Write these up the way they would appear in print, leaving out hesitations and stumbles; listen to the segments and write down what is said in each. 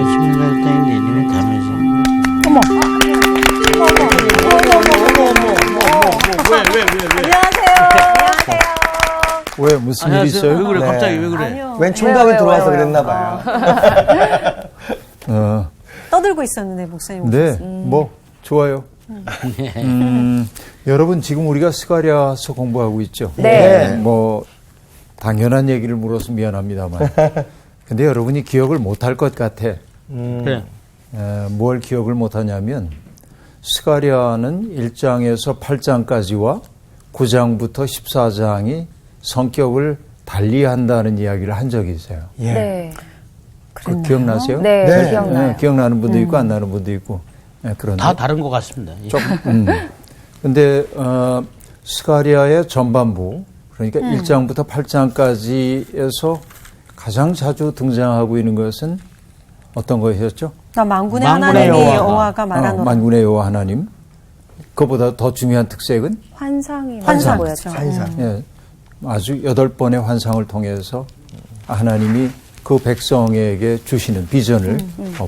심리할 땅이 내리면 가면서. 어머. 왜? 안녕하세요. 왜 무슨 일 있어요? 왜 그래? 네. 갑자기 왜 그래? 아니요. 웬 총각이 들어와서 그랬나 봐요. 떠들고 있었는데 목사님. 네, 뭐 좋아요. 여러분 지금 우리가 스가랴서 공부하고 있죠. 네. 뭐 당연한 얘기를 물어서 미안합니다만, 근데 여러분이 기억을 못할 것 같아. 그래. 뭘 기억을 못하냐면 스가랴는 1장에서 8장까지와 9장부터 14장이 성격을 달리한다는 이야기를 한 적이 있어요. 예. 네. 그 기억나세요? 네, 네. 기억나요. 기억나는 분도 있고 안 나는 분도 있고. 그런데 다 다른 것 같습니다. 근데 스가랴의 전반부, 그러니까 1장부터 8장까지에서 가장 자주 등장하고 있는 것은 어떤 것이었죠? 나 만군의 만군의 하나님이 여호와가. 여호와가 말하노라. 만군의 여호와 하나님. 그보다 더 중요한 특색은 환상이 환상. 보였죠. 환상. 예, 아주 8번의 환상을 통해서 하나님이 그 백성에게 주시는 비전을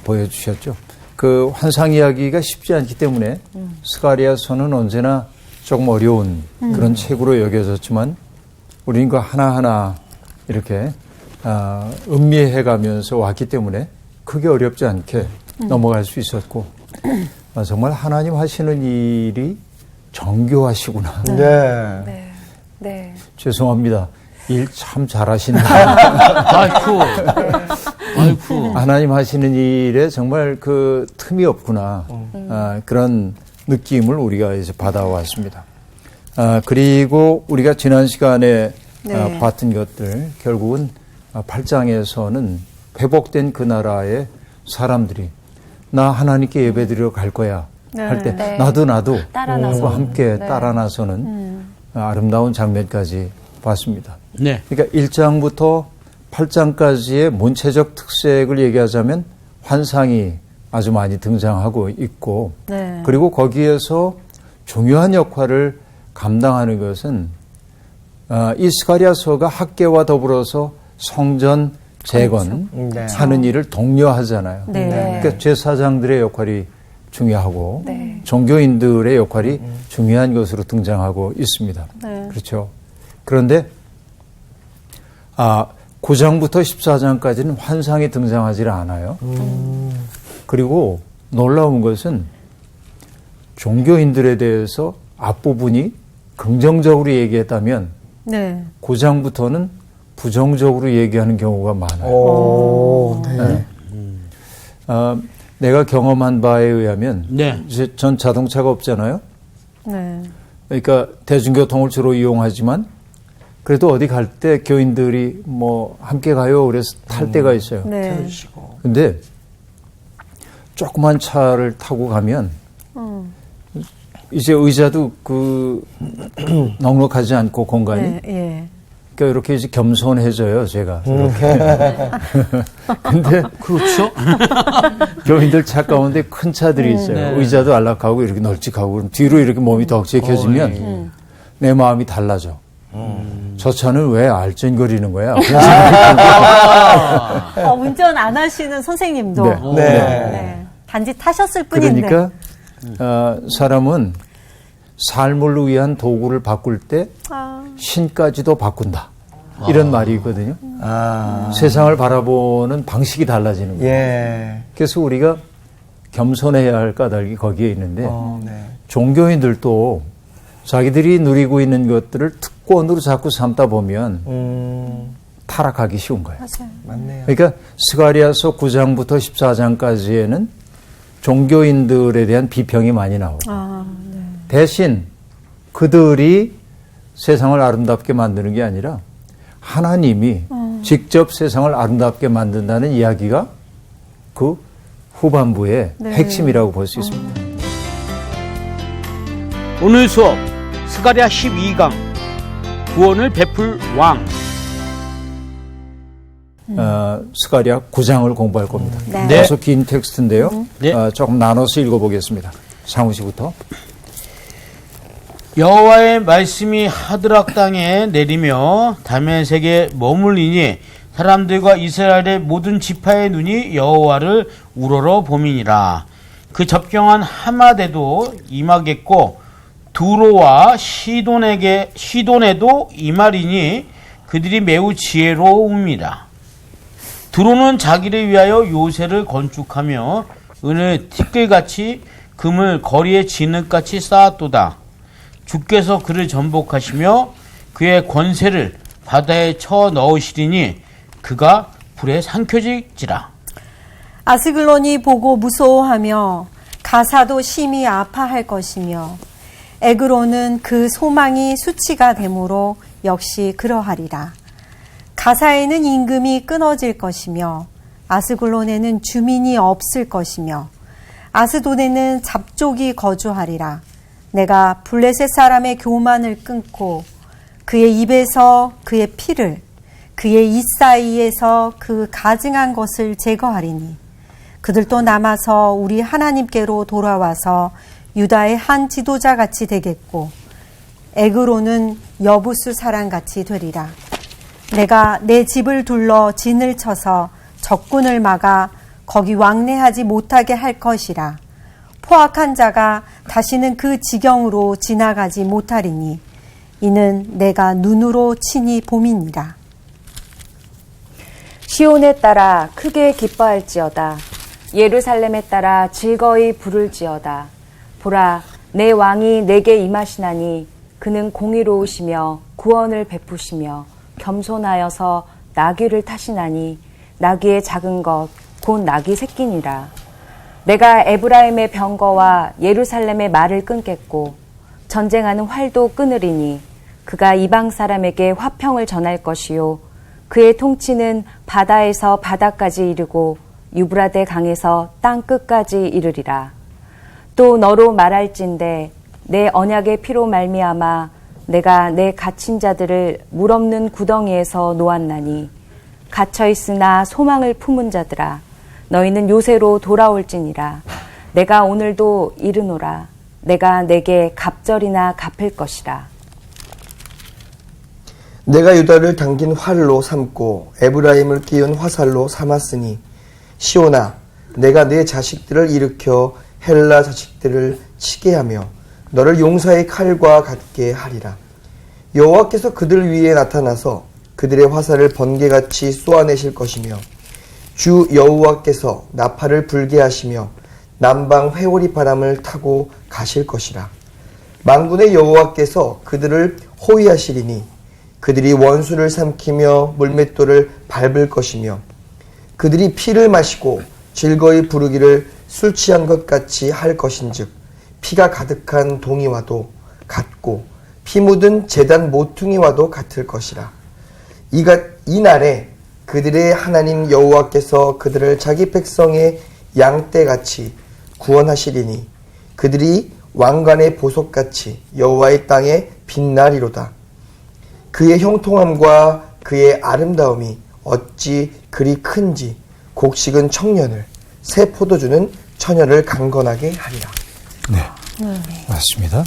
보여주셨죠. 그 환상 이야기가 쉽지 않기 때문에 스가랴서는 언제나 조금 어려운 그런 책으로 여겨졌지만 우리는 그 하나하나 이렇게 음미해가면서 왔기 때문에 크게 어렵지 않게 넘어갈 수 있었고 정말 하나님 하시는 일이 정교하시구나. 네. 네. 죄송합니다. 일 참 잘하신다. 아이쿠. 하나님 하시는 일에 정말 그 틈이 없구나. 그런 느낌을 우리가 이제 받아왔습니다. 그리고 우리가 지난 시간에 네. 봤던 것들, 결국은 8장에서는 회복된 그 나라의 사람들이 나 하나님께 예배드리러 갈 거야 할 때 네. 나도 따라 나서. 하고 함께 네. 따라 나서는 아름다운 장면까지 봤습니다. 네. 그러니까 1장부터 8장까지의 문체적 특색을 얘기하자면 환상이 아주 많이 등장하고 있고 네. 그리고 거기에서 중요한 역할을 감당하는 것은 이 스가랴서가 학계와 더불어서 성전 재건 네. 하는 일을 독려하잖아요. 네. 그러니까 제사장들의 역할이 중요하고 네. 종교인들의 역할이 중요한 것으로 등장하고 있습니다. 네. 그렇죠. 그런데 9장부터 14장까지는 환상이 등장하지 않아요. 그리고 놀라운 것은 종교인들에 대해서 앞부분이 긍정적으로 얘기했다면 네. 9장부터는 부정적으로 얘기하는 경우가 많아요. 오, 네. 내가 경험한 바에 의하면 네. 이제 전 자동차가 없잖아요. 네. 그러니까 대중교통을 주로 이용하지만 그래도 어디 갈 때 교인들이 뭐 함께 가요 그래서 탈 때가 있어요. 네. 근데 조그만 차를 타고 가면 이제 의자도 그 넉넉하지 않고 공간이 네. 예. 그러니까 이렇게 이제 겸손해져요 제가. 근데 그렇죠. 교인들 차 가운데 큰 차들이 있어요. 네. 의자도 안락하고 이렇게 널찍하고 그럼 뒤로 이렇게 몸이 덕지켜지면 내 마음이 달라져. 저 차는 왜 알전거리는 거야? 운전 안 하시는 선생님도. 네. 네. 네. 단지 타셨을 뿐인데. 그러니까 사람은 삶을 위한 도구를 바꿀 때 신까지도 바꾼다. 이런 말이 있거든요. 세상을 바라보는 방식이 달라지는 거예요. 예. 그래서 우리가 겸손해야 할 까닭이 거기에 있는데 네. 종교인들도 자기들이 누리고 있는 것들을 특권으로 자꾸 삼다 보면 타락하기 쉬운 거예요. 맞아요. 맞네요. 그러니까 스가랴서 9장부터 14장까지에는 종교인들에 대한 비평이 많이 나오고 네. 대신 그들이 세상을 아름답게 만드는 게 아니라 하나님이 직접 세상을 아름답게 만든다는 이야기가 그 후반부의 네. 핵심이라고 볼 수 있습니다. 오늘 수업 스가랴 12강 구원을 베풀 왕. 스가랴 9장을 공부할 겁니다. 네. 다소 긴 텍스트인데요. 네. 조금 나눠서 읽어보겠습니다. 상우 씨부터. 여호와의 말씀이 하드락 땅에 내리며 다메섹에 머물리니 사람들과 이스라엘의 모든 지파의 눈이 여호와를 우러러 봄이니라. 그 접경한 하마데도 임하겠고 두로와 시돈에도 임하리니 그들이 매우 지혜로움이라. 두로는 자기를 위하여 요새를 건축하며 은을 티끌같이 금을 거리에 진흙같이 쌓았도다. 주께서 그를 전복하시며 그의 권세를 바다에 쳐 넣으시리니 그가 불에 삼켜질지라. 아스글론이 보고 무서워하며 가사도 심히 아파할 것이며 에그론은 그 소망이 수치가 되므로 역시 그러하리라. 가사에는 임금이 끊어질 것이며 아스글론에는 주민이 없을 것이며 아스돈에는 잡족이 거주하리라. 내가 블레셋 사람의 교만을 끊고 그의 입에서 그의 피를 그의 입 사이에서 그 가증한 것을 제거하리니 그들도 남아서 우리 하나님께로 돌아와서 유다의 한 지도자같이 되겠고 에그로는 여부수 사람같이 되리라. 내가 내 집을 둘러 진을 쳐서 적군을 막아 거기 왕래하지 못하게 할 것이라. 포악한 자가 다시는 그 지경으로 지나가지 못하리니 이는 내가 눈으로 친히 봄이니라. 시온에 따라 크게 기뻐할지어다. 예루살렘에 따라 즐거이 부를지어다. 보라, 내 왕이 내게 임하시나니 그는 공의로우시며 구원을 베푸시며 겸손하여서 나귀를 타시나니 나귀의 작은 것 곧 나귀 새끼니라. 내가 에브라임의 병거와 예루살렘의 말을 끊겠고 전쟁하는 활도 끊으리니 그가 이방 사람에게 화평을 전할 것이요 그의 통치는 바다에서 바다까지 이르고 유브라데 강에서 땅 끝까지 이르리라. 또 너로 말할진대 내 언약의 피로 말미암아 내가 내 갇힌 자들을 물 없는 구덩이에서 놓았나니 갇혀 있으나 소망을 품은 자들아 너희는 요새로 돌아올지니라. 내가 오늘도 이르노라. 내가 내게 갑절이나 갚을 것이라. 내가 유다를 당긴 활로 삼고 에브라임을 띄운 화살로 삼았으니 시온아 내가 네 자식들을 일으켜 헬라 자식들을 치게 하며 너를 용사의 칼과 같게 하리라. 여호와께서 그들 위에 나타나서 그들의 화살을 번개같이 쏘아내실 것이며 주 여호와께서 나팔을 불게 하시며 남방 회오리 바람을 타고 가실 것이라. 만군의 여호와께서 그들을 호위하시리니 그들이 원수를 삼키며 물맷돌을 밟을 것이며 그들이 피를 마시고 즐거이 부르기를 술 취한 것 같이 할 것인즉 피가 가득한 동이와도 같고 피 묻은 제단 모퉁이와도 같을 것이라. 이 날에 그들의 하나님 여호와께서 그들을 자기 백성의 양떼같이 구원하시리니 그들이 왕관의 보석같이 여호와의 땅에 빛나리로다. 그의 형통함과 그의 아름다움이 어찌 그리 큰지 곡식은 청년을 새 포도주는 처녀를 강건하게 하리라. 네, 맞습니다.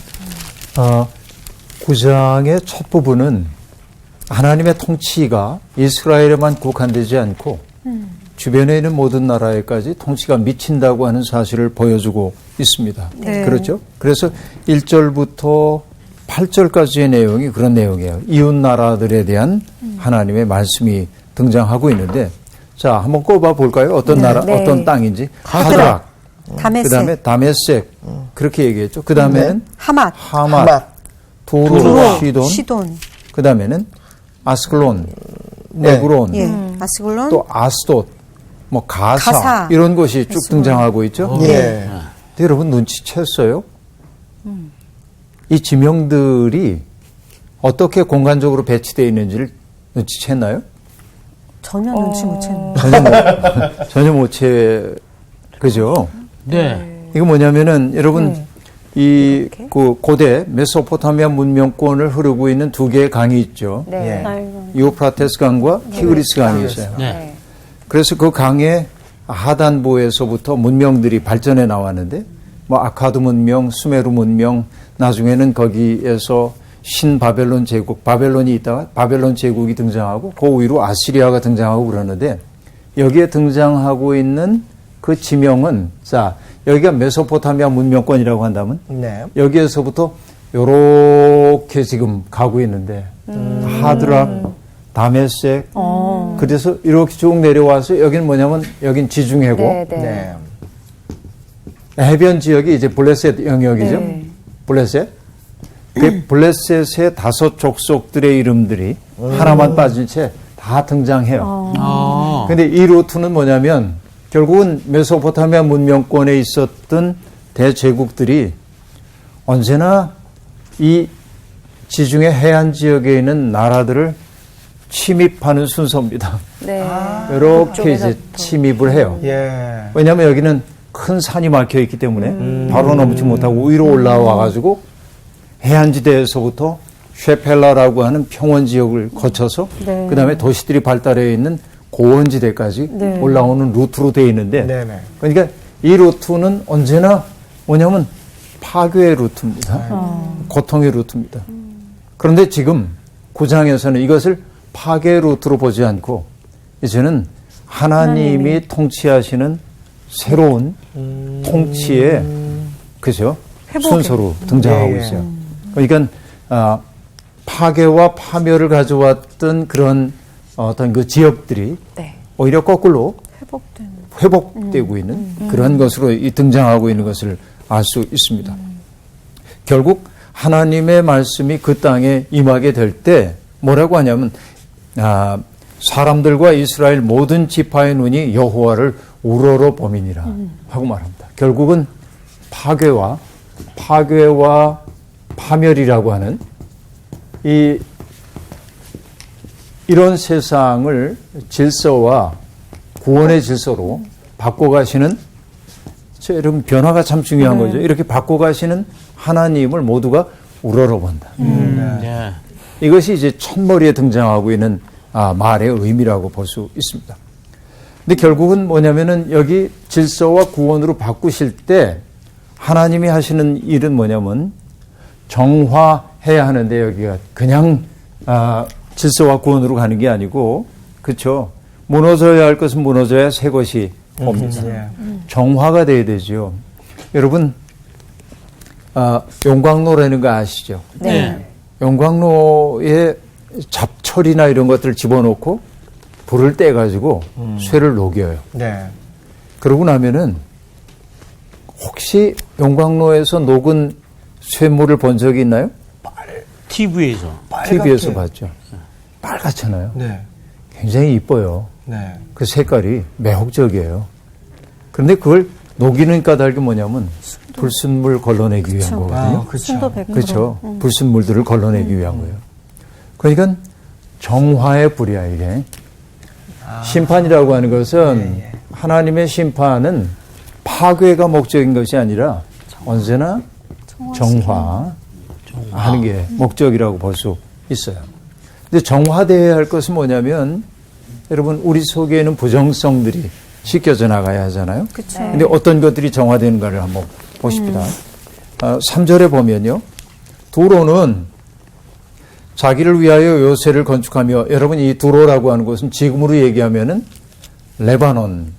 9장의 첫 부분은 하나님의 통치가 이스라엘에만 국한되지 않고 주변에 있는 모든 나라에까지 통치가 미친다고 하는 사실을 보여주고 있습니다. 네. 그렇죠? 그래서 1절부터 8절까지의 내용이 그런 내용이에요. 이웃 나라들에 대한 하나님의 말씀이 등장하고 있는데 자, 한번 꼽아 볼까요? 어떤 나라, 네. 어떤 땅인지. 하드락, 다메섹, 그다음에 다메섹 그렇게 얘기했죠. 그다음에는 하맛, 하맛, 두로, 시돈. 그다음에는 아스글론, 에그론, 예, 아스글론, 또 아스돗, 뭐 가사, 가사. 이런 것이 쭉 등장하고 있죠. 예. 근데 여러분 눈치챘어요? 이 지명들이 어떻게 공간적으로 배치되어 있는지를 눈치챘나요? 전혀 눈치 못 챘네. 전혀 못 채, 그죠? 네. 이거 뭐냐면은 여러분 그 고대 메소포타미아 문명권을 흐르고 있는 두 개의 강이 있죠. 네. 예. 아이고. 유프라테스 강과 티그리스 강이 있어요. 네. 그래서 그 강의 하단부에서부터 문명들이 발전해 나왔는데 뭐 아카드 문명, 수메르 문명, 나중에는 거기에서 신바벨론 제국, 바벨론이 있다가 바벨론 제국이 등장하고 그 위로 아시리아가 등장하고 그러는데 여기에 등장하고 있는 그 지명은 자 여기가 메소포타미아 문명권이라고 한다면 네. 여기에서부터 요렇게 지금 가고 있는데 하드락, 다메섹 그래서 이렇게 쭉 내려와서 여기는 뭐냐면 여긴 지중해고 네, 네. 네. 해변 지역이 이제 블레셋 영역이죠. 네. 블레셋. 그 블레셋의 5 족속들의 이름들이 하나만 빠진 채 다 등장해요. 아. 근데 이 루트는 뭐냐면 결국은 메소포타미아 문명권에 있었던 대제국들이 언제나 이 지중해 해안 지역에 있는 나라들을 침입하는 순서입니다. 네. 이렇게 이제 그쪽에서부터. 침입을 해요. 예. 왜냐하면 여기는 큰 산이 막혀 있기 때문에 바로 넘지 못하고 위로 올라와 가지고 해안지대에서부터 쉐펠라라고 하는 평원 지역을 거쳐서 네. 그다음에 도시들이 발달해 있는 고원지대까지 네. 올라오는 루트로 되어 있는데 네네. 그러니까 이 루트는 언제나 뭐냐면 파괴의 루트입니다. 고통의 루트입니다. 그런데 지금 9장에서는 이것을 파괴 루트로 보지 않고 이제는 하나님이 통치하시는 새로운 통치의 그죠? 회복의. 순서로 등장하고 예, 예. 있어요. 그러니까 파괴와 파멸을 가져왔던 그런 어떤 그 지역들이 네. 오히려 거꾸로 회복되는. 회복되고 있는 그런 것으로 등장하고 있는 것을 알 수 있습니다. 결국 하나님의 말씀이 그 땅에 임하게 될 때 뭐라고 하냐면 사람들과 이스라엘 모든 지파의 눈이 여호와를 우러러 보미니라 하고 말합니다. 결국은 파괴와 파멸이라고 하는 이런 세상을 질서와 구원의 질서로 바꿔가시는 여러분 변화가 참 중요한 거죠. 이렇게 바꿔가시는 하나님을 모두가 우러러본다. 네. 이것이 이제 첫머리에 등장하고 있는 말의 의미라고 볼 수 있습니다. 근데 결국은 뭐냐면은 여기 질서와 구원으로 바꾸실 때 하나님이 하시는 일은 뭐냐면 정화해야 하는데 여기가 그냥 질서와 구원으로 가는 게 아니고 그렇죠. 무너져야 할 것은 무너져야 새 것이 옵니다. 예. 정화가 돼야 되죠. 여러분 용광로라는 거 아시죠? 네. 용광로에 잡철이나 이런 것들을 집어넣고 불을 떼가지고 쇠를 녹여요. 네. 그러고 나면은 혹시 용광로에서 녹은 쇠물을 본 적이 있나요? TV에서. TV에서 봤죠. 빨갛잖아요. 네. 굉장히 이뻐요. 네. 그 색깔이 매혹적이에요. 그런데 그걸 녹이는 까닭이 뭐냐면 불순물 걸러내기 위한 거거든요. 순도 100%. 그렇죠. 불순물들을 걸러내기 위한 거예요. 그러니까 정화의 불이야 이게. 심판이라고 하는 것은 하나님의 심판은 파괴가 목적인 것이 아니라 언제나 정화하는 게 목적이라고 볼 수 있어요. 근데 정화되어야 할 것은 뭐냐면 여러분 우리 속에는 부정성들이 씻겨져 나가야 하잖아요. 그쵸. 근데 어떤 것들이 정화되는가를 한번 보십시다. 3절에 보면요. 두로는 자기를 위하여 요새를 건축하며 여러분 이 두로라고 하는 것은 지금으로 얘기하면은 레바논.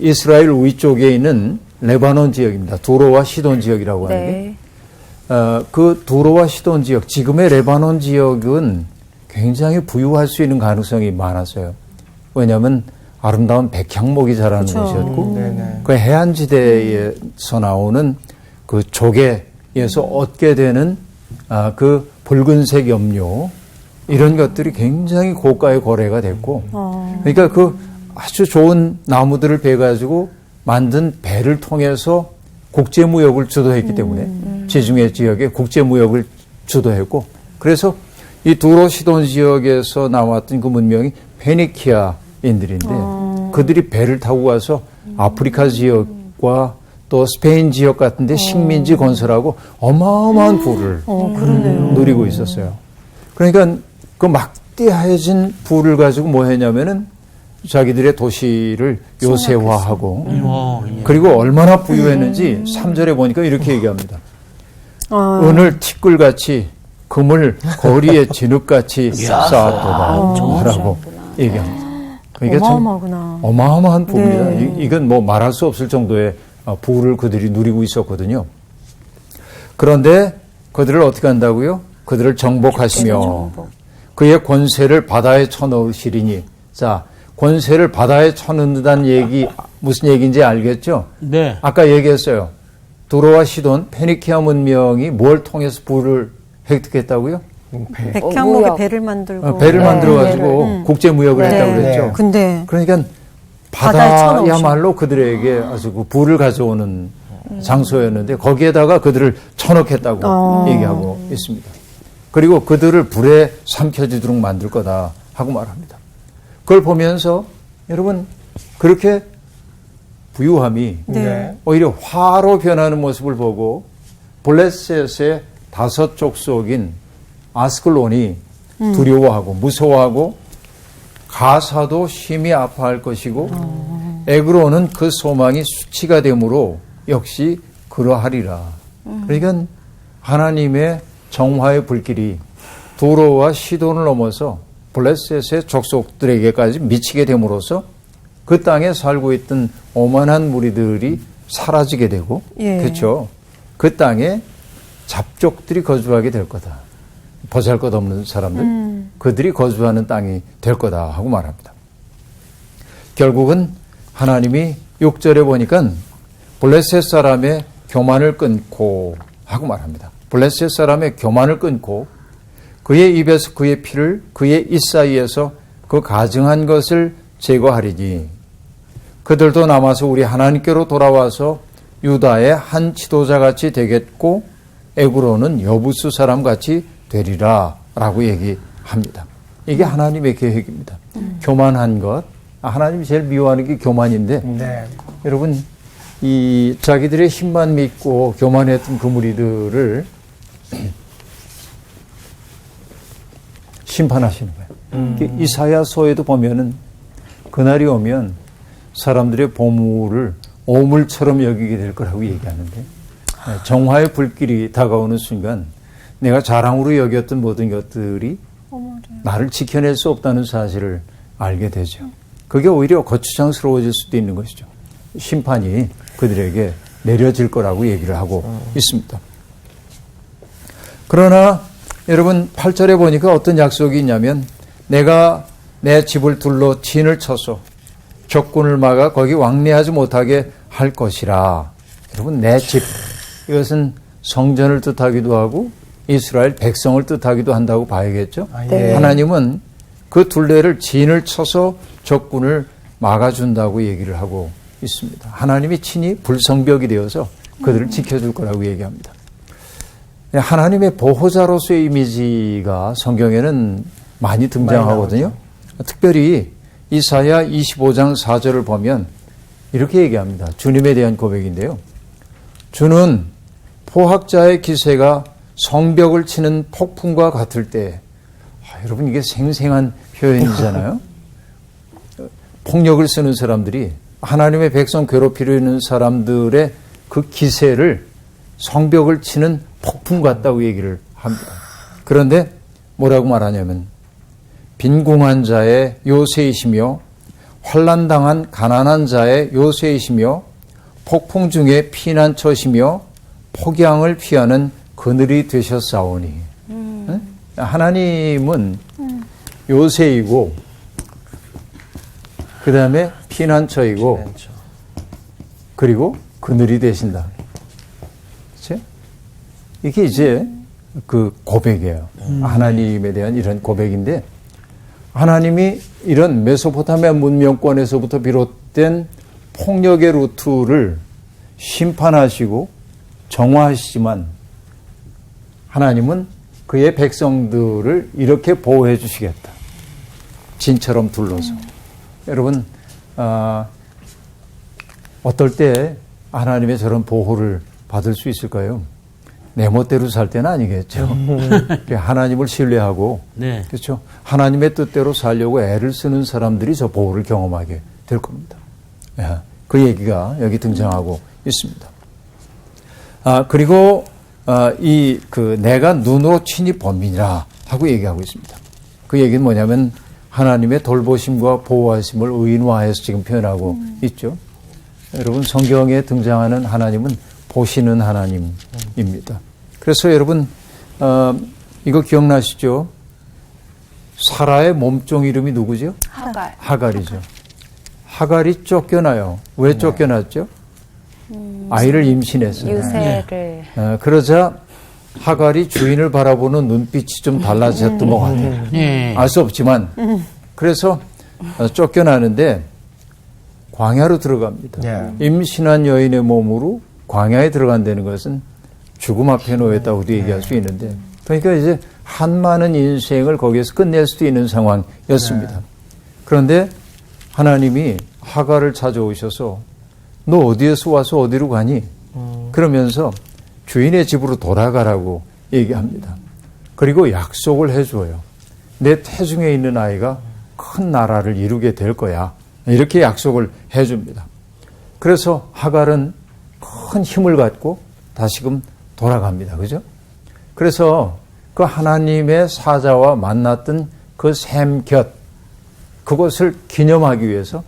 이스라엘 위쪽에 있는 레바논 지역입니다. 두로와 시돈 지역이라고 하는 게. 네. 그 두로와 시돈 지역, 지금의 레바논 지역은 굉장히 부유할 수 있는 가능성이 많았어요. 왜냐하면 아름다운 백향목이 자라는 그쵸. 곳이었고, 네네. 그 해안지대에서 나오는 그 조개에서 얻게 되는 그 붉은색 염료, 이런 것들이 굉장히 고가의 거래가 됐고, 그러니까 그 아주 좋은 나무들을 베가지고 만든 배를 통해서 국제무역을 주도했기 때문에 지중해 지역에 국제무역을 주도했고 그래서 이 두로시돈 지역에서 나왔던 그 문명이 페니키아인들인데 그들이 배를 타고 가서 아프리카 지역과 또 스페인 지역 같은 데 식민지 건설하고 어마어마한 부를 누리고 있었어요. 그러니까 그 막대해진 부를 가지고 뭐 했냐면은 자기들의 도시를 요새화하고 그리고 얼마나 부유했는지 3절에 보니까 이렇게 얘기합니다. 은을 티끌같이 금을 거리에 진흙같이 쌓았도다라고 얘기합니다. 이게 참 어마어마하구나. 어마어마한 부입니다. 네. 이건 뭐 말할 수 없을 정도의 부를 그들이 누리고 있었거든요. 그런데 그들을 어떻게 한다고요? 그들을 정복하시며 그의 권세를 바다에 쳐넣으시리니. 자, 권세를 바다에 쳐넣는다는 얘기 무슨 얘기인지 알겠죠? 네. 아까 얘기했어요. 두로와 시돈, 페니키아 문명이 뭘 통해서 부를 획득했다고요? 백향목에 무역. 배를 만들고. 배를 네. 만들어가지고 국제무역을 네. 했다고 그랬죠. 네. 근데 그러니까 바다에 바다야말로 그들에게 아주 그 부를 가져오는 장소였는데 거기에다가 그들을 쳐넣겠다고 얘기하고 있습니다. 그리고 그들을 불에 삼켜지도록 만들 거다 하고 말합니다. 그걸 보면서 여러분 그렇게 부유함이 네. 오히려 화로 변하는 모습을 보고 블레셋의 5 족속인 아스클론이 두려워하고 무서워하고 가사도 심히 아파할 것이고 에그로는 그 소망이 수치가 되므로 역시 그러하리라. 그러니까 하나님의 정화의 불길이 두로와 시돈을 넘어서 블레셋의 족속들에게까지 미치게 됨으로써 그 땅에 살고 있던 오만한 무리들이 사라지게 되고 예. 그렇죠. 그 땅에 잡족들이 거주하게 될 거다. 보잘것없는 사람들 그들이 거주하는 땅이 될 거다 하고 말합니다. 결국은 하나님이 6절에 보니까 블레셋 사람의 교만을 끊고 하고 말합니다. 블레셋 사람의 교만을 끊고 그의 입에서 그의 피를 그의 입 사이에서 그 가증한 것을 제거하리니 그들도 남아서 우리 하나님께로 돌아와서 유다의 한 지도자같이 되겠고 에구로는 여부수 사람같이 되리라 라고 얘기합니다. 이게 하나님의 계획입니다. 교만한 것. 하나님이 제일 미워하는 게 교만인데 네. 여러분 이 자기들의 힘만 믿고 교만했던 그 무리들을 심판하시는 거예요. 이사야서에도 보면은 그날이 오면 사람들의 보물을 오물처럼 여기게 될 거라고 얘기하는데 정화의 불길이 다가오는 순간 내가 자랑으로 여겼던 모든 것들이 나를 지켜낼 수 없다는 사실을 알게 되죠. 그게 오히려 거추장스러워질 수도 있는 것이죠. 심판이 그들에게 내려질 거라고 얘기를 하고 있습니다. 그러나 여러분 8절에 보니까 어떤 약속이 있냐면 내가 내 집을 둘러 진을 쳐서 적군을 막아 거기 왕래하지 못하게 할 것이라. 여러분 내 집 이것은 성전을 뜻하기도 하고 이스라엘 백성을 뜻하기도 한다고 봐야겠죠. 네. 하나님은 그 둘레를 진을 쳐서 적군을 막아준다고 얘기를 하고 있습니다. 하나님이 친히 불성벽이 되어서 그들을 지켜줄 거라고 얘기합니다. 하나님의 보호자로서의 이미지가 성경에는 많이 등장하거든요. 특별히 이사야 25장 4절을 보면 이렇게 얘기합니다. 주님에 대한 고백인데요. 주는 포학자의 기세가 성벽을 치는 폭풍과 같을 때 여러분 이게 생생한 표현이잖아요. 폭력을 쓰는 사람들이 하나님의 백성 괴롭히려는 사람들의 그 기세를 성벽을 치는 폭풍 같다고 얘기를 합니다. 그런데 뭐라고 말하냐면 빈궁한 자의 요새이시며 환난당한 가난한 자의 요새이시며 폭풍 중에 피난처시며 폭양을 피하는 그늘이 되셨사오니 하나님은 요새이고 그 다음에 피난처이고 그리고 그늘이 되신다. 그렇죠? 이게 이제 그 고백이에요. 하나님에 대한 이런 고백인데 하나님이 이런 메소포타미아 문명권에서부터 비롯된 폭력의 루트를 심판하시고 정화하시지만 하나님은 그의 백성들을 이렇게 보호해 주시겠다. 진처럼 둘러서. 여러분 어떨 때 하나님의 저런 보호를 받을 수 있을까요? 내 멋대로 살 때는 아니겠죠. 하나님을 신뢰하고 네. 그렇죠. 하나님의 뜻대로 살려고 애를 쓰는 사람들이 저 보호를 경험하게 될 겁니다. 그 얘기가 여기 등장하고 있습니다. 그리고 내가 눈으로 친히 범인이라 하고 얘기하고 있습니다. 그 얘기는 뭐냐면 하나님의 돌보심과 보호하심을 의인화해서 지금 표현하고 있죠. 여러분 성경에 등장하는 하나님은 보시는 하나님입니다. 그래서 여러분 이거 기억나시죠? 사라의 몸종 이름이 누구죠? 하갈. 하갈이죠. 하갈이 쫓겨나요. 왜 쫓겨났죠? 아이를 임신했어요. 유세를. 그러자 하갈이 주인을 바라보는 눈빛이 좀 달라졌던 것 같아요. 예. 알 수 없지만 그래서 쫓겨나는데 광야로 들어갑니다. 예. 임신한 여인의 몸으로 광야에 들어간다는 것은 죽음 앞에 놓였다고도 얘기할 수 있는데 그러니까 이제 한많은 인생을 거기에서 끝낼 수도 있는 상황이었습니다. 그런데 하나님이 하갈을 찾아오셔서 너 어디에서 와서 어디로 가니? 그러면서 주인의 집으로 돌아가라고 얘기합니다. 그리고 약속을 해줘요. 내 태중에 있는 아이가 큰 나라를 이루게 될 거야. 이렇게 약속을 해줍니다. 그래서 하갈은 큰 힘을 갖고 다시금 돌아갑니다. 그죠? 그래서 그 하나님의 사자와 만났던 그 샘 곁, 그것을 기념하기 위해서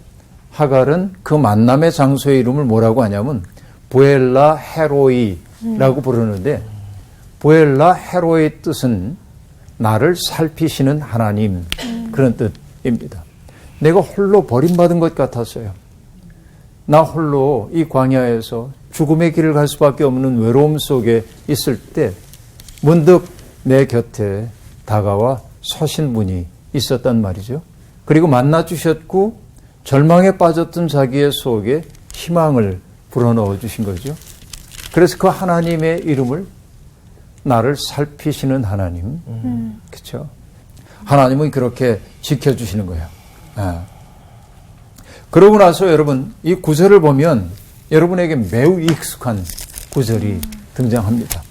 하갈은 그 만남의 장소의 이름을 뭐라고 하냐면 부엘라 헤로이라고 부르는데 부엘라 헤로이의 뜻은 나를 살피시는 하나님 그런 뜻입니다. 내가 홀로 버림받은 것 같았어요. 나 홀로 이 광야에서 죽음의 길을 갈 수밖에 없는 외로움 속에 있을 때 문득 내 곁에 다가와 서신 분이 있었단 말이죠. 그리고 만나 주셨고 절망에 빠졌던 자기의 속에 희망을 불어넣어 주신 거죠. 그래서 그 하나님의 이름을 나를 살피시는 하나님. 그렇죠? 하나님은 그렇게 지켜주시는 거예요. 그러고 나서 여러분 이 구절을 보면 여러분에게 매우 익숙한 구절이 등장합니다.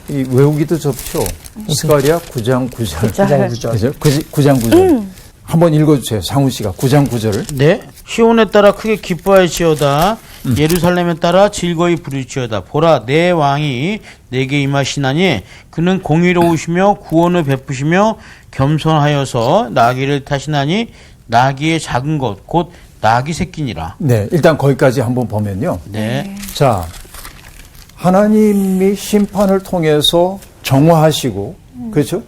이 외우기도 좋죠. 스가랴 9장 9절. 9장 9절. 한번 읽어주세요. 상우 씨가 9장 9절을. 네. 시온에 따라 크게 기뻐할지어다. 예루살렘에 따라 즐거이 부를지어다. 보라 내 왕이 내게 임하시나니 그는 공의로우시며 구원을 베푸시며 겸손하여서 나귀를 타시나니 나귀의 작은 것 곧 나귀 새끼니라. 네, 일단 거기까지 한번 보면요. 네. 자, 하나님이 심판을 통해서 정화하시고, 그렇죠?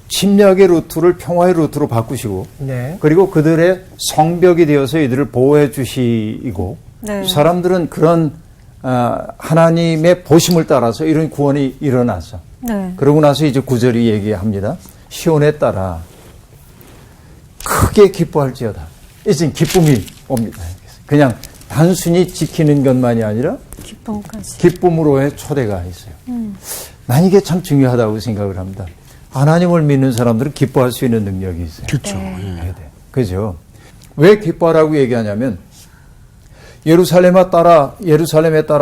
침략의 루트를 평화의 루트로 바꾸시고, 네. 그리고 그들의 성벽이 되어서 이들을 보호해 주시고, 네. 사람들은 그런 하나님의 보심을 따라서 이런 구원이 일어나서, 네. 그러고 나서 이제 구절이 얘기합니다. 시온에 따라 크게 기뻐할지어다. 이제 기쁨이 옵니다. 그냥 단순히 지키는 것만이 아니라 기쁨까지. 기쁨으로의 초대가 있어요. 난 이게 참 중요하다고 생각을 합니다. 하나님을 믿는 사람들은 기뻐할 수 있는 능력이 있어요. 그렇죠. 그죠? 왜 기뻐하라고 얘기하냐면 예루살렘에 따라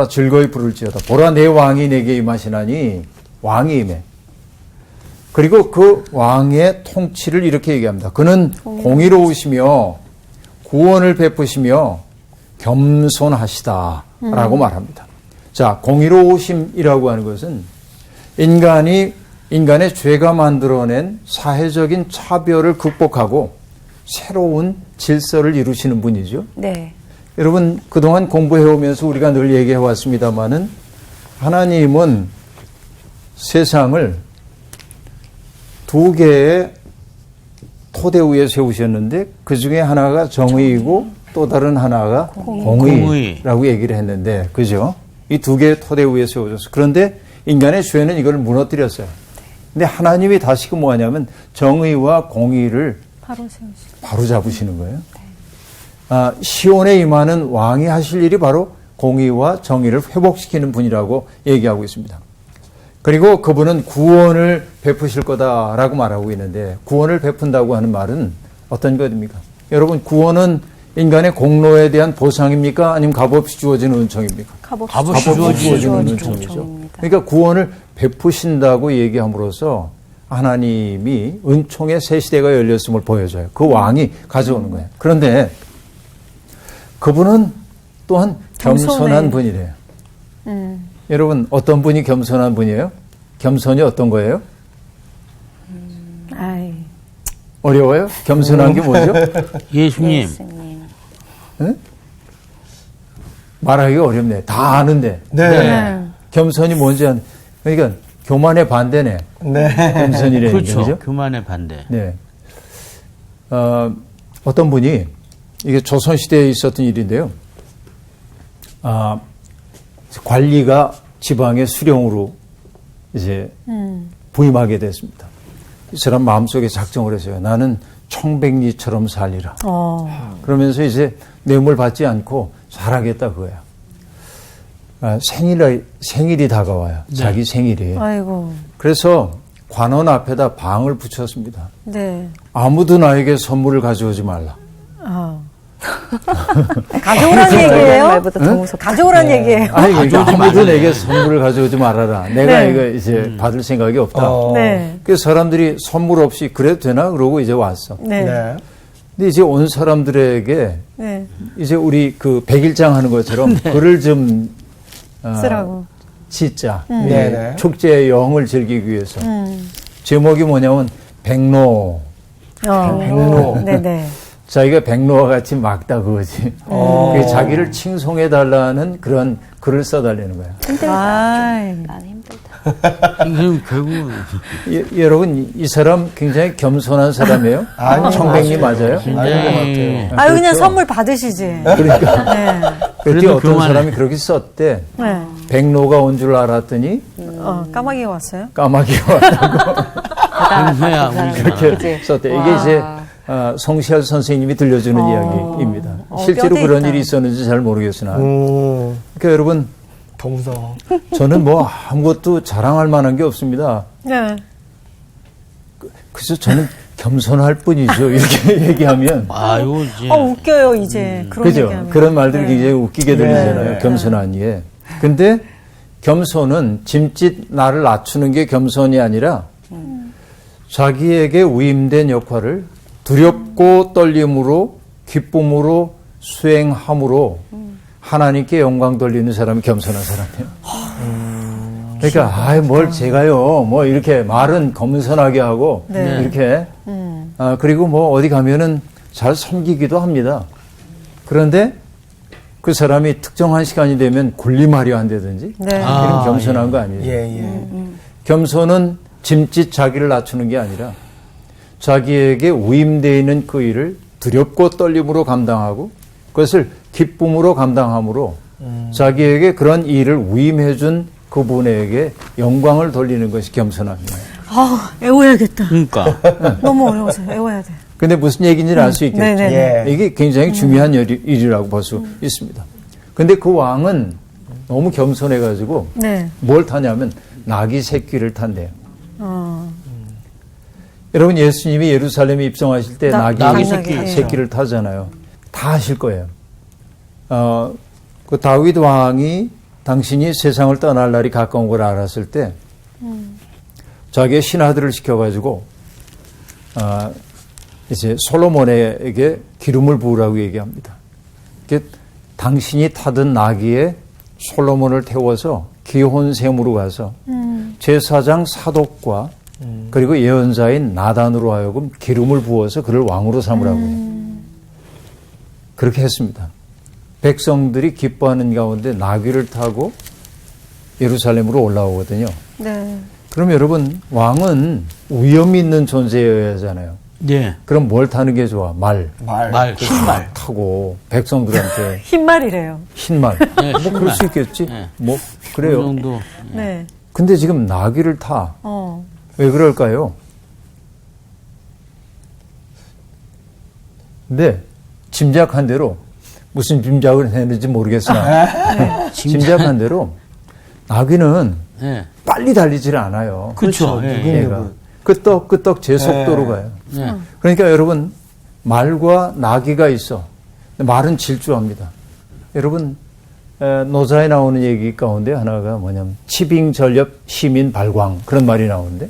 즐거이 부를지어다. 보라 내 왕이 내게 임하시나니 왕이 임해. 그리고 그 왕의 통치를 이렇게 얘기합니다. 그는 공의로우시며 구원을 베푸시며 겸손하시다라고 말합니다. 자, 공의로우심이라고 하는 것은 인간의 죄가 만들어낸 사회적인 차별을 극복하고 새로운 질서를 이루시는 분이죠. 네. 여러분 그동안 공부해오면서 우리가 늘 얘기해왔습니다마는 하나님은 세상을 두 개의 토대 위에 세우셨는데 그 중에 하나가 정의이고 또 다른 하나가 공의라고 얘기를 했는데 그죠? 이 두 개의 토대 위에 세워졌어. 그런데 인간의 죄는 이걸 무너뜨렸어요. 근데 하나님이 다시금 뭐하냐면 정의와 공의를 바로 잡으시는 거예요. 시온에 임하는 왕이 하실 일이 바로 공의와 정의를 회복시키는 분이라고 얘기하고 있습니다. 그리고 그분은 구원을 베푸실 거다라고 말하고 있는데 구원을 베푼다고 하는 말은 어떤 것입니까? 여러분 구원은 인간의 공로에 대한 보상입니까? 아니면 값없이 주어지는 은총입니까? 값없이 주어지는 은총이죠. 그러니까 구원을 베푸신다고 얘기함으로써 하나님이 은총의 새 시대가 열렸음을 보여줘요. 그 왕이 가져오는 거예요. 그런데 그분은 또한 겸손한 분이래요. 여러분 어떤 분이 겸손한 분이에요? 겸손이 어떤 거예요? 아이. 어려워요? 겸손한 게 뭐죠? 예수님. 예수님. 응? 말하기가 어렵네. 다 아는데. 네. 겸손이 뭔지 그러니까 교만의 반대네. 네. 겸손이라는 그렇죠. 게, 그죠? 교만의 반대. 네. 어떤 분이 이게 조선시대에 있었던 일인데요. 관리가 지방의 수령으로 이제 부임하게 됐습니다. 이 사람 마음속에 작정을 했어요. 나는 청백리처럼 살리라. 그러면서 이제 뇌물 받지 않고 살아겠다 그거야. 생일이 다가와요. 네. 자기 생일이. 아이고. 그래서 관원 앞에다 방을 붙였습니다. 네. 아무도 나에게 선물을 가져오지 말라. 가져오란 얘기예요? 말보다 더 무섭다. 가져오란 얘기예요. 아니, 그러니까 가져오지 아무도 말라. 내게 선물을 가져오지 말아라. 내가 네. 이거 이제 받을 생각이 없다. 네. 그래서 사람들이 선물 없이 그래도 되나? 그러고 이제 왔어. 네. 네. 근데 이제 온 사람들에게 네. 이제 우리 그 백일장 하는 것처럼 글을 좀 쓰라고. 짓자. 네네. 축제의 영을 즐기기 위해서. 제목이 뭐냐면 백로. 백로. 네네. 자기가 백로와 같이 막다 그거지. 그게 자기를 칭송해달라는 그런 글을 써달라는 거야. 아이. 난 힘들다. 그럼 결국은 여러분, 이 사람 굉장히 겸손한 사람이에요? 아니요, 청백리 맞아요? 아닌 것 같아요. 아유, 그냥 그렇죠. 선물 받으시지. 그러니까. 네. 그때 그래도 어떤 교만해. 사람이 그렇게 썼대. 네. 백로가 온 줄 알았더니 까마귀가 왔어요? 까마귀가 왔다고 변호야 우리 그렇게 썼대. 이게 이제 송시열 선생님이 들려주는 이야기입니다. 실제로 뼈대 그런 있다. 일이 있었는지 잘 모르겠으나. 음, 그러니까 여러분, 더 무서워. 저는 뭐 아무것도 자랑할 만한 게 없습니다. 네. 그래서 저는 겸손할 뿐이죠. 이렇게 얘기하면. 아유 이제 웃겨요, 이제. 그런 그죠? 얘기하면. 그런 말들이 네. 굉장히 웃기게 들리잖아요. 겸손한 예. 근데 겸손은 짐짓 나를 낮추는 게 겸손이 아니라 자기에게 위임된 역할을 두렵고 떨림으로 기쁨으로 수행함으로 하나님께 영광 돌리는 사람이 겸손한 사람이에요. 그러니까 뭘 제가요 뭐 이렇게 말은 겸손하게 하고 네. 이렇게 그리고 뭐 어디 가면은 잘 섬기기도 합니다. 그런데 그 사람이 특정한 시간이 되면 군림하려 한다든지 네. 이런 겸손한 거 아니에요. 예, 예. 겸손은 짐짓 자기를 낮추는 게 아니라 자기에게 위임되어 있는 그 일을 두렵고 떨림으로 감당하고 그것을 기쁨으로 감당함으로 자기에게 그런 일을 위임해 준 그분에게 영광을 돌리는 것이 겸손합니다. 애워야겠다. 그러니까 너무 어려워서 애워야 돼. 근데 무슨 얘기인지는 알 수 있겠죠. 네네. 예. 이게 굉장히 중요한 일이라고 볼 수 있습니다. 근데 그 왕은 너무 겸손해가지고 네. 뭘 타냐면 나귀 새끼를 탄대요. 여러분 예수님이 예루살렘에 입성하실 때 나귀 나귀 새끼를 타잖아요. 다 아실 거예요. 그 다윗 왕이 당신이 세상을 떠날 날이 가까운 걸 알았을 때 자기의 신하들을 시켜가지고 이제 솔로몬에게 기름을 부으라고 얘기합니다. 당신이 타던 나귀에 솔로몬을 태워서 기혼샘으로 가서 제사장 사독과 그리고 예언자인 나단으로 하여금 기름을 부어서 그를 왕으로 삼으라고 해요. 그렇게 했습니다. 백성들이 기뻐하는 가운데 나귀를 타고 예루살렘으로 올라오거든요. 네. 그럼 여러분 왕은 위험 있는 존재여야 하잖아요. 네. 그럼 뭘 타는 게 좋아? 말. 말 흰말 타고 백성들한테 흰말이래요. 흰말. 네, 뭐 그럴 수 있겠지. 네. 뭐 그 그래요. 정도 네. 근데 지금 나귀를 타. 왜 그럴까요? 근데 짐작한 대로 무슨 짐작을 했는지 모르겠으나 짐작한 대로 나귀는 네. 빨리 달리질 않아요. 그렇죠. 누구는 예. 얘가 끄떡끄떡 제 속도로 가요. 네. 그러니까 여러분 말과 나귀가 있어. 말은 질주합니다. 여러분 노자에 나오는 얘기 가운데 하나가 뭐냐면 치빙전렵 시민 발광 그런 말이 나오는데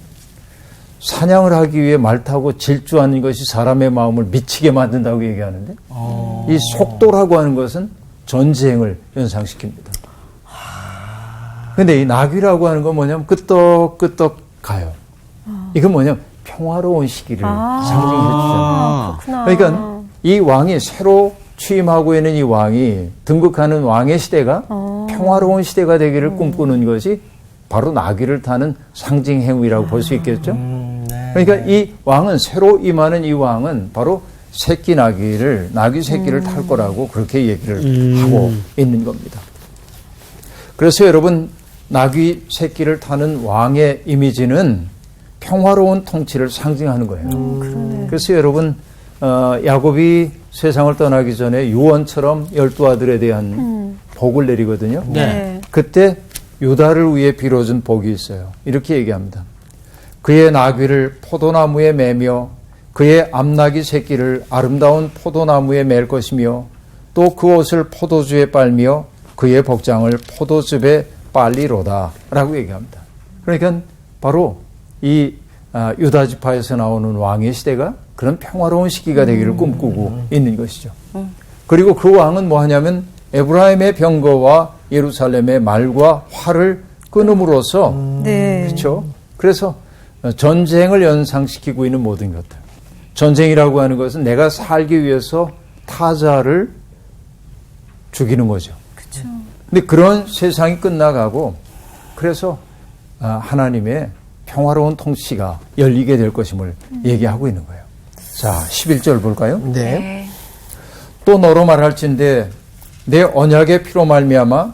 사냥을 하기 위해 말 타고 질주하는 것이 사람의 마음을 미치게 만든다고 얘기하는데 이 속도라고 하는 것은 전쟁을 연상시킵니다. 근데 이 나귀라고 하는 건 뭐냐면 끄떡끄떡 가요. 이건 뭐냐면 평화로운 시기를 상징해 주잖아요. 그렇구나. 그러니까 이 왕이 새로 취임하고 있는 이 왕이 등극하는 왕의 시대가 평화로운 시대가 되기를 꿈꾸는 것이 바로 나귀를 타는 상징 행위라고 볼 수 있겠죠. 그러니까 이 왕은 새로 임하는 이 왕은 바로 나귀 새끼를 탈 거라고 그렇게 얘기를 하고 있는 겁니다. 그래서 여러분 나귀 새끼를 타는 왕의 이미지는 평화로운 통치를 상징하는 거예요. 그래서 여러분 야곱이 세상을 떠나기 전에 유언처럼 12아들에 대한 복을 내리거든요. 네. 그때 유다를 위해 빌어준 복이 있어요. 이렇게 얘기합니다. 그의 나귀를 포도나무에 매며 그의 암나귀 새끼를 아름다운 포도나무에 맬 것이며 또 그 옷을 포도주에 빨며 그의 복장을 포도즙에 빨리로다 라고 얘기합니다. 그러니까 바로 이 유다 지파에서 나오는 왕의 시대가 그런 평화로운 시기가 되기를 꿈꾸고 있는 것이죠. 그리고 그 왕은 뭐 하냐면 에브라임의 병거와 예루살렘의 말과 활을 끊음으로써 네. 그렇죠. 그래서 전쟁을 연상시키고 있는 모든 것들. 전쟁이라고 하는 것은 내가 살기 위해서 타자를 죽이는 거죠. 그렇죠. 근데 그런 세상이 끝나가고 그래서 하나님의 평화로운 통치가 열리게 될 것임을 얘기하고 있는 거예요. 자, 11절 볼까요? 네. 또 너로 말할진대 내 언약의 피로 말미암아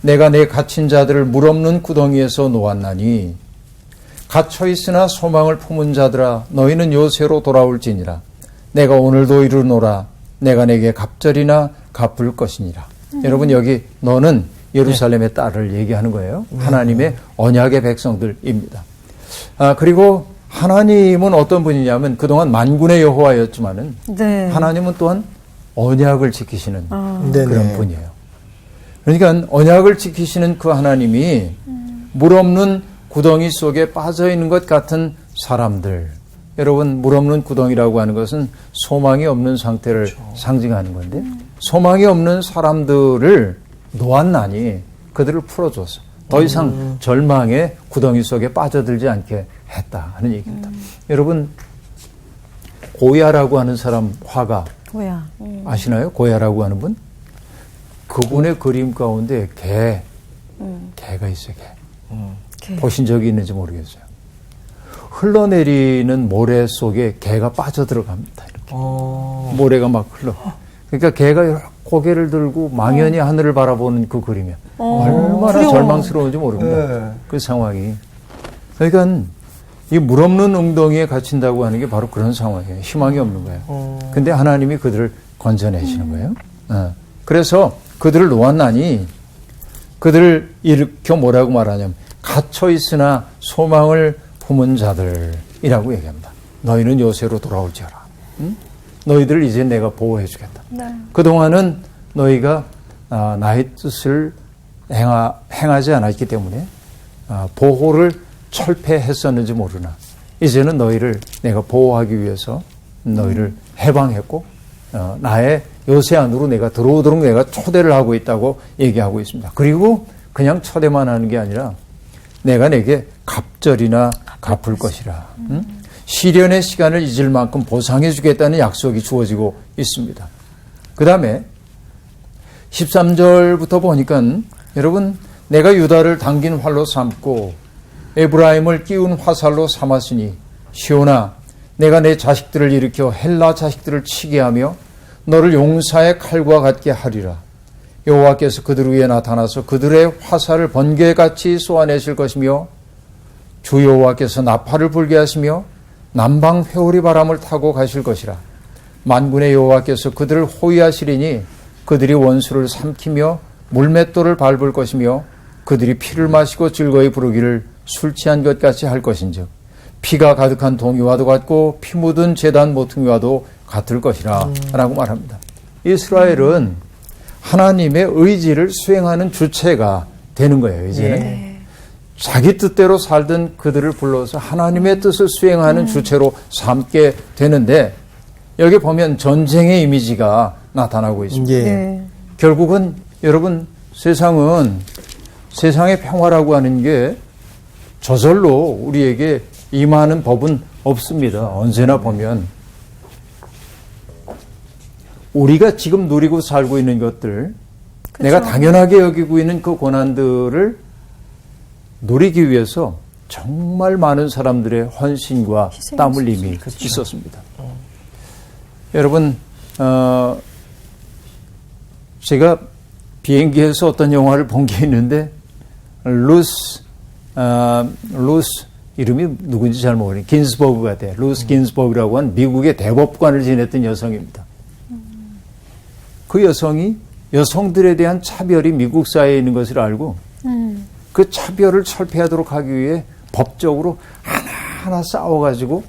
내가 내 갇힌 자들을 물 없는 구덩이에서 놓았나니 갇혀 있으나 소망을 품은 자들아 너희는 요새로 돌아올지니라 내가 오늘도 이르노라 내가 내게 갑절이나 갚을 것이니라. 여러분 여기 너는 예루살렘의 딸을 얘기하는 거예요. 하나님의 언약의 백성들입니다. 그리고 하나님은 어떤 분이냐면 그동안 만군의 여호와였지만은 네. 하나님은 또한 언약을 지키시는 네네. 그런 분이에요. 그러니까 언약을 지키시는 그 하나님이 물 없는 구덩이 속에 빠져 있는 것 같은 사람들. 여러분 물 없는 구덩이라고 하는 것은 소망이 없는 상태를 상징하는 건데 소망이 없는 사람들을 놓았나니 그들을 풀어줘서 더 이상 절망의 구덩이 속에 빠져들지 않게 했다 하는 얘기입니다. 여러분 고야라고 하는 사람 화가 뭐야? 아시나요? 고야라고 하는 분? 그분의 그림 가운데 개가 있어요. 개. 보신 적이 있는지 모르겠어요. 흘러내리는 모래 속에 개가 빠져들어갑니다. 이렇게. 모래가 막 흘러. 그러니까 개가 고개를 들고 망연히 하늘을 바라보는 그 그림이야. 얼마나 두려워. 절망스러운지 모릅니다. 네. 그 상황이. 그러니까 이 물 없는 웅덩이에 갇힌다고 하는 게 바로 그런 상황이에요. 희망이 없는 거예요. 근데 하나님이 그들을 건져내시는 거예요. 그래서 그들을 놓았나니 그들을 일으켜 뭐라고 말하냐면 갇혀 있으나 소망을 품은 자들이라고 얘기합니다. 너희는 요새로 돌아올지어라. 너희들을 이제 내가 보호해 주겠다. 네. 그동안은 너희가 나의 뜻을 행하지 않았기 때문에 보호를 철폐했었는지 모르나 이제는 너희를 내가 보호하기 위해서 너희를 해방했고 나의 요새 안으로 내가 들어오도록 내가 초대를 하고 있다고 얘기하고 있습니다. 그리고 그냥 초대만 하는 게 아니라 내가 내게 갑절이나 갚을 것이라. 시련의 시간을 잊을 만큼 보상해 주겠다는 약속이 주어지고 있습니다. 그 다음에 13절부터 보니까 여러분 내가 유다를 당긴 활로 삼고 에브라임을 끼운 화살로 삼았으니 시온아 내가 내 자식들을 일으켜 헬라 자식들을 치게 하며 너를 용사의 칼과 같게 하리라. 여호와께서 그들 위에 나타나서 그들의 화살을 번개같이 쏘아내실 것이며 주 여호와께서 나팔을 불게 하시며 남방 회오리 바람을 타고 가실 것이라. 만군의 여호와께서 그들을 호위하시리니 그들이 원수를 삼키며 물맷돌을 밟을 것이며 그들이 피를 마시고 즐거이 부르기를 술 취한 것 같이 할 것인즉 피가 가득한 동이와도 같고 피 묻은 제단 모퉁이와도 같을 것이라 라고 말합니다. 이스라엘은 하나님의 의지를 수행하는 주체가 되는 거예요. 이제는 자기 뜻대로 살던 그들을 불러서 하나님의 뜻을 수행하는 주체로 삼게 되는데 여기 보면 전쟁의 이미지가 나타나고 있습니다. 예. 네. 결국은 여러분 세상은 세상의 평화라고 하는 게 저절로 우리에게 임하는 법은 없습니다. 언제나 보면 우리가 지금 누리고 살고 있는 것들, 그쵸. 내가 당연하게 여기고 있는 그 고난들을 누리기 위해서 정말 많은 사람들의 헌신과 희생이 땀 흘림이 있었습니다. 여러분, 제가 비행기에서 어떤 영화를 본 게 있는데 루스 이름이 누군지 잘 모르겠어요. 긴스버그 같아요. 루스 긴스버그라고 한 미국의 대법관을 지냈던 여성입니다. 그 여성이 여성들에 대한 차별이 미국 사회에 있는 것을 알고 그 차별을 철폐하도록 하기 위해 법적으로 하나하나 싸워가지고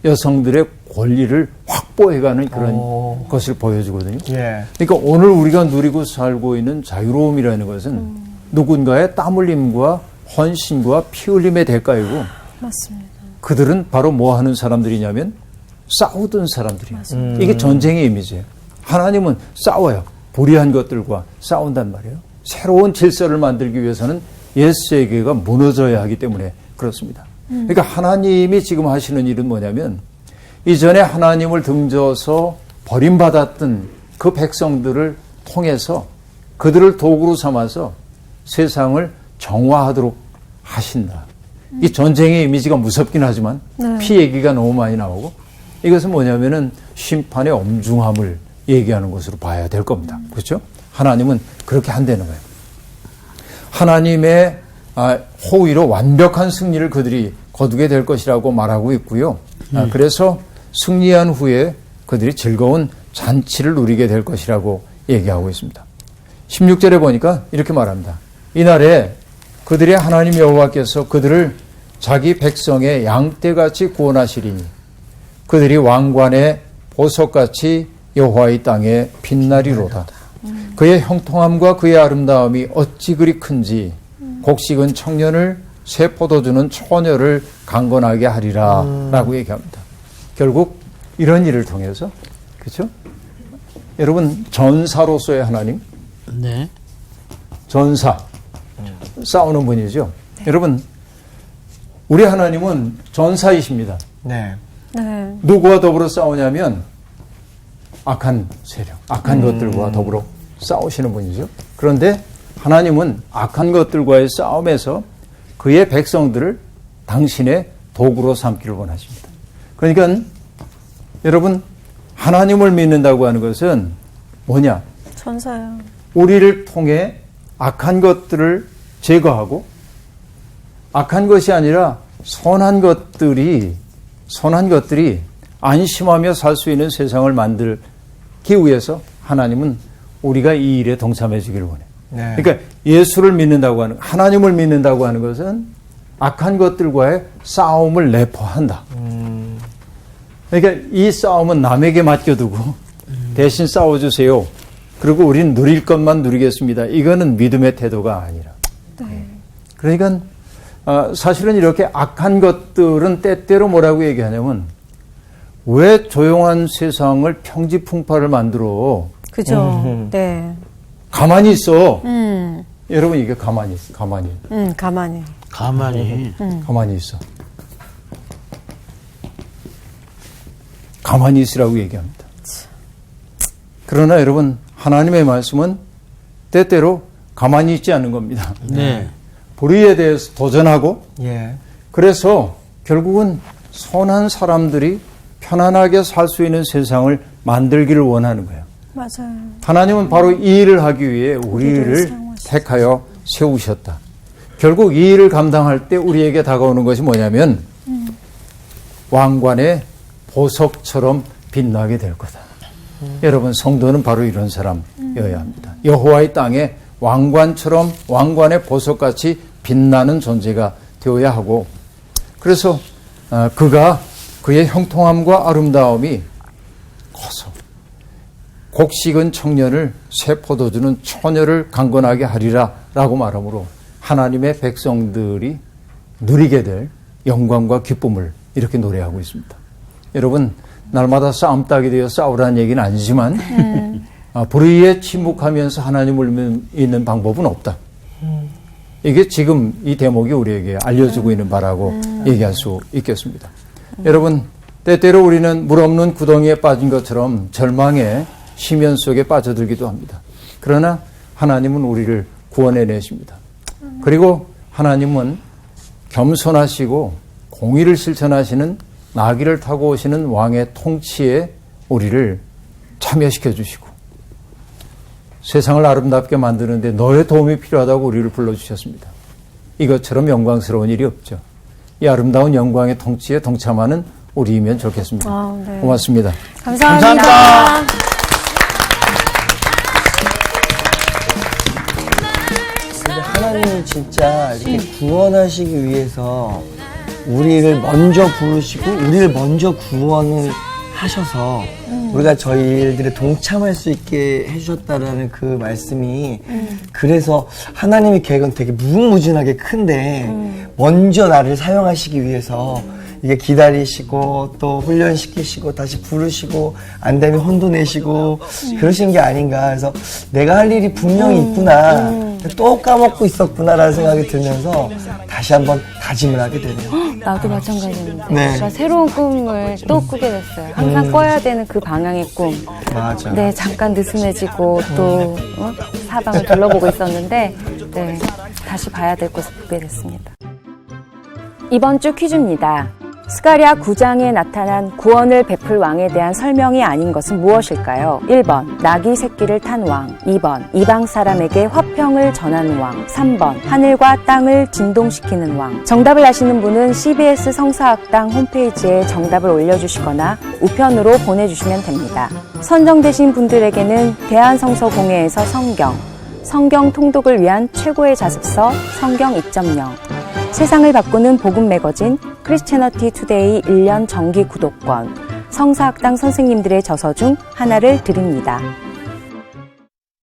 여성들의 권리를 확보해가는 그런 것을 보여주거든요. 예. 그러니까 오늘 우리가 누리고 살고 있는 자유로움이라는 것은 누군가의 땀 흘림과 헌신과 피 흘림의 대가이고 맞습니다. 그들은 바로 뭐 하는 사람들이냐면 싸우던 사람들이에요. 이게 전쟁의 이미지예요. 하나님은 싸워요. 불의한 것들과 싸운단 말이에요. 새로운 질서를 만들기 위해서는 옛 세계가 무너져야 하기 때문에 그렇습니다. 그러니까 하나님이 지금 하시는 일은 뭐냐면 이전에 하나님을 등져서 버림받았던 그 백성들을 통해서 그들을 도구로 삼아서 세상을 정화하도록 하신다. 이 전쟁의 이미지가 무섭긴 하지만 네. 피 얘기가 너무 많이 나오고 이것은 뭐냐면은 심판의 엄중함을 얘기하는 것으로 봐야 될 겁니다. 그렇죠? 하나님은 그렇게 한다는 거예요. 하나님의 호의로 완벽한 승리를 그들이 거두게 될 것이라고 말하고 있고요. 그래서 승리한 후에 그들이 즐거운 잔치를 누리게 될 것이라고 얘기하고 있습니다. 16절에 보니까 이렇게 말합니다. 이날에 그들의 하나님 여호와께서 그들을 자기 백성의 양떼같이 구원하시리니 그들이 왕관의 보석같이 여호와의 땅에 빛나리로다. 그의 형통함과 그의 아름다움이 어찌 그리 큰지 곡식은 청년을 새 포도주는 처녀를 강건하게 하리라 라고 얘기합니다. 결국 이런 일을 통해서 그렇죠? 여러분 전사로서의 하나님 네. 전사 싸우는 분이죠. 여러분 우리 하나님은 전사이십니다. 네. 네. 누구와 더불어 싸우냐면 악한 세력, 악한 것들과 더불어 싸우시는 분이죠. 그런데 하나님은 악한 것들과의 싸움에서 그의 백성들을 당신의 도구로 삼기를 원하십니다. 그러니까 여러분 하나님을 믿는다고 하는 것은 뭐냐? 전사요. 우리를 통해 악한 것들을 제거하고 악한 것이 아니라 선한 것들이 안심하며 살 수 있는 세상을 만들기 위해서 하나님은 우리가 이 일에 동참해 주기를 원해요. 네. 그러니까 예수를 믿는다고 하는 하나님을 믿는다고 하는 것은 악한 것들과의 싸움을 내포한다. 그러니까 이 싸움은 남에게 맡겨두고 대신 싸워주세요. 그리고 우리는 누릴 것만 누리겠습니다. 이거는 믿음의 태도가 아니라. 네. 그러니까 사실은 이렇게 악한 것들은 때때로 뭐라고 얘기하냐면 왜 조용한 세상을 평지풍파를 만들어 그죠. 네. 가만히 있어. 여러분 이게 가만히 있어. 가만히 있어. 가만히 있으라고 얘기합니다. 그러나 여러분 하나님의 말씀은 때때로 가만히 있지 않는 겁니다. 네. 불의에 대해서 도전하고 예. 그래서 결국은 선한 사람들이 편안하게 살 수 있는 세상을 만들기를 원하는 거예요. 맞아요. 하나님은 바로 이 일을 하기 위해 우리를 택하여 세우셨다. 결국 이 일을 감당할 때 우리에게 다가오는 것이 뭐냐면 왕관의 보석처럼 빛나게 될 거다. 여러분 성도는 바로 이런 사람이어야 합니다. 여호와의 땅에 왕관처럼 왕관의 보석같이 빛나는 존재가 되어야 하고 그래서 그의 형통함과 아름다움이 커서 곡식은 청년을 새 포도주는 처녀를 강건하게 하리라 라고 말하므로 하나님의 백성들이 누리게 될 영광과 기쁨을 이렇게 노래하고 있습니다. 여러분 날마다 싸움 따게 되어 싸우라는 얘기는 아니지만 불의에 침묵하면서 하나님을 믿는 방법은 없다. 이게 지금 이 대목이 우리에게 알려주고 있는 바라고 얘기할 수 있겠습니다. 여러분, 때때로 우리는 물 없는 구덩이에 빠진 것처럼 절망의 심연 속에 빠져들기도 합니다. 그러나 하나님은 우리를 구원해 내십니다. 그리고 하나님은 겸손하시고 공의를 실천하시는 나귀를 타고 오시는 왕의 통치에 우리를 참여시켜 주시고 세상을 아름답게 만드는데 너의 도움이 필요하다고 우리를 불러주셨습니다. 이것처럼 영광스러운 일이 없죠. 이 아름다운 영광의 통치에 동참하는 우리이면 좋겠습니다. 네. 고맙습니다. 감사합니다. 하나님은 진짜 이렇게 구원하시기 위해서 우리를 먼저 부르시고 우리를 먼저 구원을 하셔서 우리가 저희 일들에 동참할 수 있게 해주셨다라는 그 말씀이 그래서 하나님의 계획은 되게 무궁무진하게 큰데 먼저 나를 사용하시기 위해서 이게 기다리시고 또 훈련시키시고 다시 부르시고 안 되면 혼도 내시고 그러시는 게 아닌가. 그래서 내가 할 일이 분명히 있구나. 또 까먹고 있었구나라는 생각이 들면서 다시 한번 다짐을 하게 되네요. 나도 마찬가지였는데 네. 제가 새로운 꿈을 또 꾸게 됐어요. 항상 꿔야 되는 그 방향의 꿈. 맞아. 네, 잠깐 느슨해지고 또 사방을 둘러보고 있었는데 네, 다시 봐야 될 곳을 보게 됐습니다. 이번 주 퀴즈입니다. 스가랴 9장에 나타난 구원을 베풀 왕에 대한 설명이 아닌 것은 무엇일까요? 1번 나귀 새끼를 탄 왕, 2번 이방 사람에게 화평을 전하는 왕, 3번 하늘과 땅을 진동시키는 왕. 정답을 아시는 분은 CBS 성서학당 홈페이지에 정답을 올려주시거나 우편으로 보내주시면 됩니다. 선정되신 분들에게는 대한성서공회에서 성경 통독을 위한 최고의 자습서 성경 2.0, 세상을 바꾸는 복음 매거진 크리스채너티 투데이 1년 정기 구독권, 성서학당 선생님들의 저서 중 하나를 드립니다.